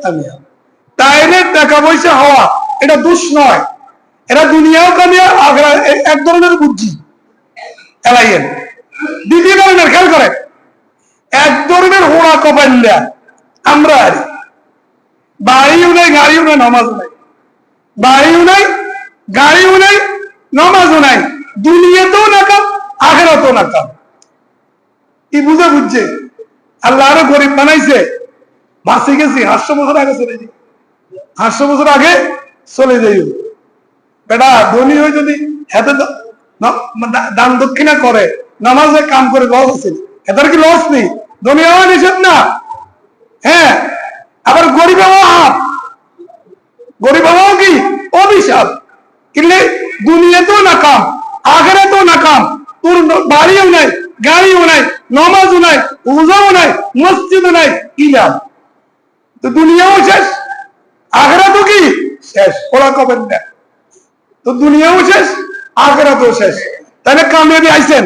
কামিয়াব। তাইলে টাকা পয়সা হওয়া এটা দোষ নয়, এরা দুনিয়াও কামিয়াব আখিরাত এক ধরনের বুদ্ধি এলাইয়েন। দ্বিতীয় ধরনের খেয়াল করে, এক ধরনের হোড়া কপাইল্লা আমরা আর বাড়িও নাই গাড়িও নাই নামাজও নাই, বাড়িও নাই গাড়িও নাই নামাজও নাই, দুনিয়াতেও নাকাম আখিরাতেও নাকাম। কি বুঝে বুঝছে আল্লাহ আরো গরিব বানাইছে, বাঁচে গেছি 800 বছর আগে চলে যাই, 800 বছর আগে চলে যাই। বেটা ধনী হয়ে যদি এত দান দক্ষিণা করে নামাজে কাম করে লস আছে, এটার কি লস নেই? ধনী হওয়া নিষেধ না। হ্যাঁ, আবার গরিব হওয়া, গরিব হওয়া কি অভিশাপ। কিন্তু দুনিয়াতেও নাকাম আখিরাতেও নাকাম, তোর বাড়িও নাই গাড়িও নাই নামাজও নাই রোজাও নাই মসজিদও নাই, কি লাভ? তো দুনিয়াও শেষ আখিরাতও কি শেষ, ওরা কবেন না। তো দুনিয়াও শেষ আখিরাতও শেষ, তাহলে কামিয়াবি আইছেন।